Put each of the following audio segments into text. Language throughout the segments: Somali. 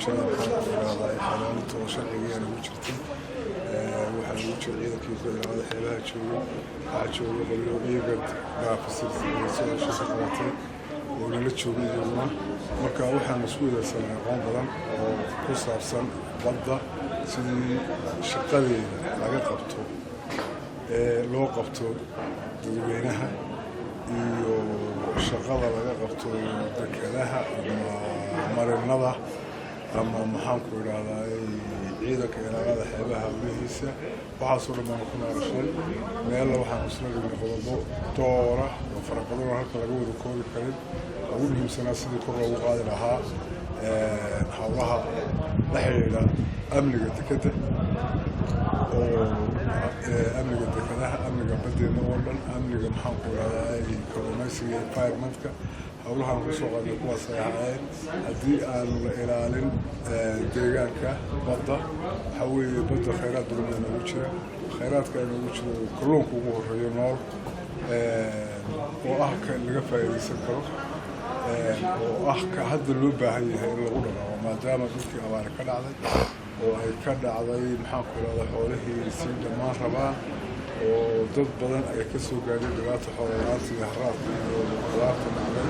jiraan xalaalinta oo sharcigeena ugu jirtay waxaa ugu jira ciidankii federaalada xeebaha joogay waxaa jooga qolyo iyaga baafisirsiisoo shaqo qabatay oo nala joogay iyaguna marka waxaan isku wadaagsanay aqoon badan oo ku saabsan badda sidii shaqadeeda laga qabto loo qabto dadweynaha iyo shaqada laga qabto dekedaha ama marinada ama maxaan ku idhaahdaa ciidanka ilaalada xeebaha gudihiisa waxaasoo dhan baan ku noolshay meella waxaan isla dhignay qodobo doora oo fara badan oo halka laga wada koobi karin ugu muhiimsanaa sidii kor loogu qaadi lahaa hawlaha la xidhiidha amniga dekedda oo amniga dekedaha amniga badeena oo dhan amniga maxaan ku idhahdaa kalluumaysiga environmentka hawlahaan kusoo qaadnay kuwaas ay ahaayeen haddii aanu la ilaalin deegaanka badda waxaa weeye badda khayraad badan baa noogu jira khayraadka ay noogu jiro kalluunka ugu horreeyo nool oo ah ka laga faa'iidaysan karo oo ah ka hadda loo baahan yahay in lagu dhaqaaqo maadaama dhulkii abaare ka dhacday oo ay ka dhacday maxaan ku idhahdaa xoolihii sii dhammaan rabaan oo dad badan ay ka soo gaadhay dhibaata xoololaanta iyo haraadka iyo qudaarta dhacday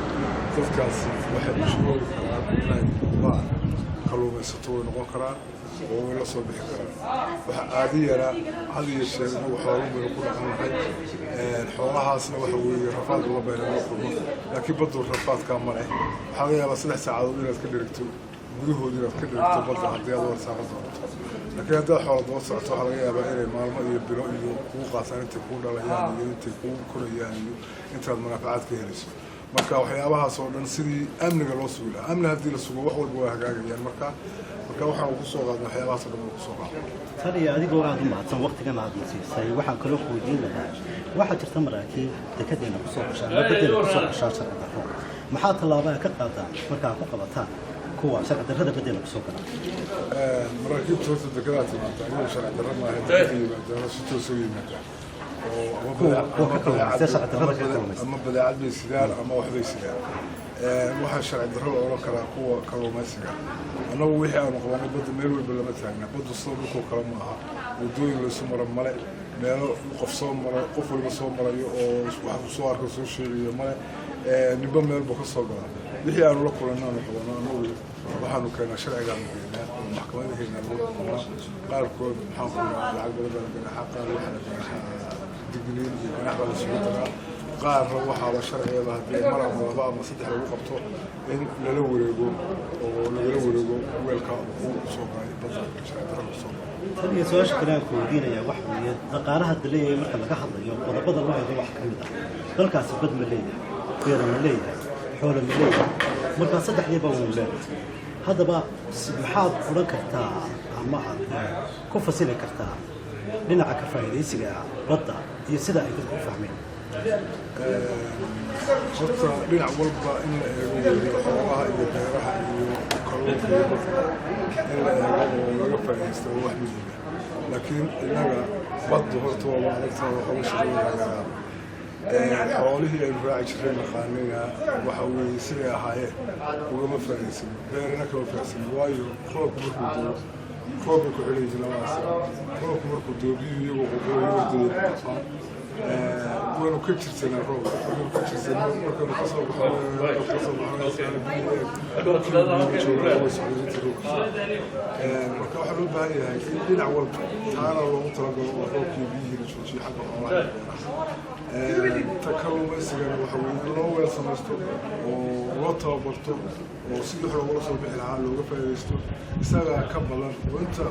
dadkaasi waxay u joogi karaan inay noqdaan kalluumaysato way noqon karaan oo way la soo bixi karaan waxa caadi yaraa had iyo jeer inagu xoolo baynu ku dhaqan lahay xoolahaasna waxa weeye rafaad uga bayna loo kulmo laakiin baddu rafaadkaa ma leh waxaa laga yaabaa 3 saacadood inaad ka dhirigto gudahoodii inaad ka dhirigto badda haddii aad war saacad doonto laakiin haddaad xoolo daba socoto waxaa laga yaabaa inay maalmo iyo bilo iyo kugu qaataan intay kuu dhalayaan iyo intay kugu korayaan iyo intaad manaafacaad ka helayso marka waxyaabahaas oo dhan sidii amniga loo sugi lahaa amni haddii la sugo wax walba waa hagaagayaan marka waxaan ku soo qaadnay waxyaabahaas oo dhan ku soo qaadnay tan iyo adigoo aad u mahadsan waqtigan aad nasiisay waxaan kaloo ku weydiin lahaa waxaa jirta maraakiib dekedeena ku soo gashaan badeena ku soo gashaan sharci darro maxaa tallaabaa ka qaadaan markaa ku qabataan kuwa sharci darrada badeena ku soo gala maraakiibta horta dekedaha timaada iyadoo sharci darro maaha dadka yimaadaan si toos u yimaadaan ama badeecad bay sidaan ama waxbay sidaan waxaa sharci darro la odhan karaa kuwa kalluumaysiga annagu wixii aanu qabanay badda meel walba lama taagna baddu sida dhulkoo kale ma aha waddooyin laysu mara male meelo qof walba soo marayo oo wax ku soo arko soo sheegayo male ninba meelba ka soo gala wixii aanu la kulanno aanu qabano annagu waxaanu keenaa sharcigaanu keenaa oo maxkamadaheena lagu xukumaa qaarkood maxaan ku idhaha lacag badan baa la ganaxa qaar waxaa la ganaxa digniin iyo ganax baa la sugu daraa qaarna waxaaba sharcigeeda haddii mar ama 2 ama 3 lagu qabto in lala wareego oo lagala wareego weelka uu soo galay badda sharci darro soo galay tan iyo su'aasha kale aan ku weydiinaya wax weeye dhaqaalaha daleeyay marka laga hadlayo qodobada loo eego wax ka mid ah dalkaasi bad ma leeyahay beero ma leeyahay xoolo ma leeyahay marka saddexdiiba wuu leeyahay haddaba maxaad odhan kartaa ama aad ku fasili kartaa dhinaca ka faa'iidaysiga badda iyo sida ay dadku u fahmeen horta dhinac walba in la eego xoolaha iyo beeraha iyo kalluunka iyo badda in la eego oo laga faa'iidaysto wax muhiim ah laakiin innaga baddu horta waa adagtaa waxooga shaqeynaya xoolihii aynu raaci jireen naqaanina waxa weeye siday ahaayeen ugama faa'iidaysan beerina kama faa'iidaysan waayo roobku markuu doo roobka ku xidhay labadaas roobku markuu doo biyo iyagoo qoqoyo wadada qafaan waynu ka jirsanaa roobka waynu ka jirsanaa markaynu ka soo marka waxaa loo baahan yahay in dhinac walba taana loogu talagalo oo roobkii biyihii la joojiyo xagga xoolaha ta kalluumaysigana waxa weeye in loo weel samaysto oo loo tababarto oo sidii wax loogula soo bixi lahaa looga faa'iidaysto isagaa ka badan oo inta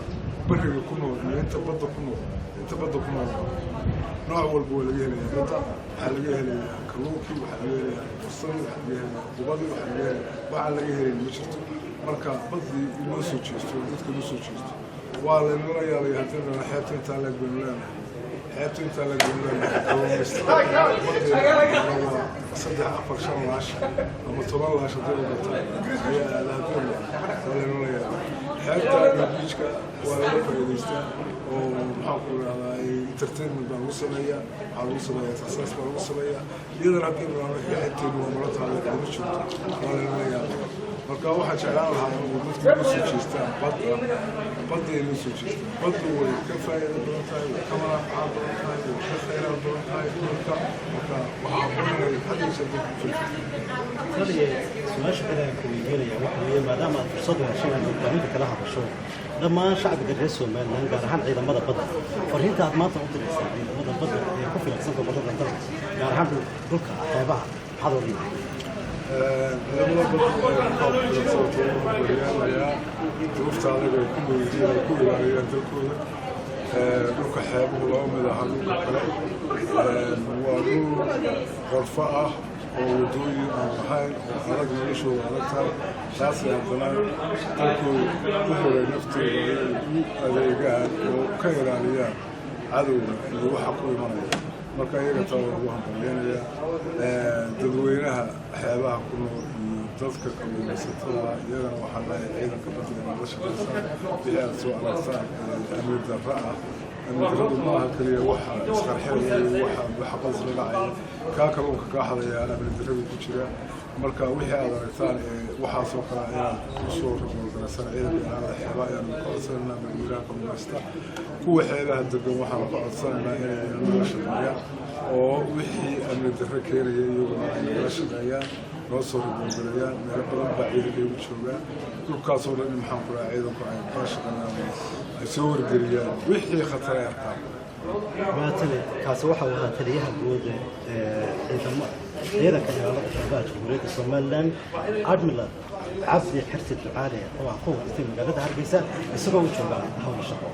bariga ku nool iyo inta badda ku nool nooc walba waa laga helayaa badda waxaa laga helayaa kalluunkii waxaa laga helayaa farsadii waxaa laga helayaa qubadii waxaa laga helayaa waxaa laga helayn ma jirto marka baddii inoo soo jeesto dadka inoo soo jeesto waa laynala yaalaya haddii lana xeebta intaa leeg baynu leenahay xeebta intaa leeg baynu leenahay kalluumaysta baddeena waa 3, 4, 5 laash ama 10 laash haddii u gataa ayaa aada haddii waa laynala yaala xeebta iyo biijka waa laga faa'iidaystaa oo maxaan ku idhahdaa entertainment baa lagu sameeyaa waxaa lagu sameeyaa exercise baa lagu sameeyaa iyadana haddii nalaano xeebteenu waa nala tahay cidama joogto waa laynala yaala marka waxaan jeclaan lahaa inuu dadku u soo jeestaan badda inuu soo jeestaan baddu way ka faa'iido badan tahay way ka manaafacaad badan tahay way ka khayraad badan tahay dhulka marka waxaa badanay hadaysa dadku fikirka kaliya su-aasha kale aan ku weydiinaya waxa weeye maadaama aad fursad u heshay inaad warbaahinta kala hadasho dhammaan shacbiga reer Somaliland gaar ahaan ciidamada badda fariinta aad maanta u diraysaa ciidamada badda ee ku fiirsan gobolada dalka gaar ahaan dhulka xeebaha maxaad u leedahay ciidamada badda ee ku fiirsan waryaalayaa duufta anaga ay ku muujiyeen ay ku ilaaliyaan dalkooda dhulka xeebuhu laba mid aha dhulka kale waa dhul qorfo ah oo wadooyin aan lahayn oo adag noloshooda adag tahay taasay haddana dalkooda u horay naftooda inay u adeegaan oo ka ilaaliyaan cadowga iyo waxa ku imanaya marka iyaga taa waa lagu hambalyeynaya dadweynaha xeebaha ku nool iyo dadka kalluumaysatada iyagana waxaa lahay ciidanka badda inaad la shaqaysaan wixii aad soo aragtaan amni darra ah amni darradu maaha keliya waxa isqarxinaya iyo waxa qadis la dhacaya kaa kalluunka kaa hadayaa amni darradu ku jira marka wixii aad aragtaan waxaasoo kale inaad kusoo ragolgalaysaan ciidanka ilaalada xeebaha ayaanu ka codsanayna madaxweynaha kalluumaysta kuwa xeebaha degan waxaanu ka codsanaynaa inay nala shaqeeyaan oo wixii amni darro keenaya iyaguna ay nagala shaqeeyaan noo soo ragolgalayaan meelo badan baa ciidanka igu joogaan dhulkaasoo dhan in maxaan ku dhaha ciidanku ay kala shaqeeyaan ay soo wargeliyaan wixii khatar ay arkaan maatane kaasi waxa uu ahaa taliyaha guud ee ciidanka ilaalada xeebaha jamhuuriyadda Somaliland Admiral Cabdi Xirsi Ducaale oo ah ku waqti magaalada Hargeysa isagoo u jooga hawlo shaqo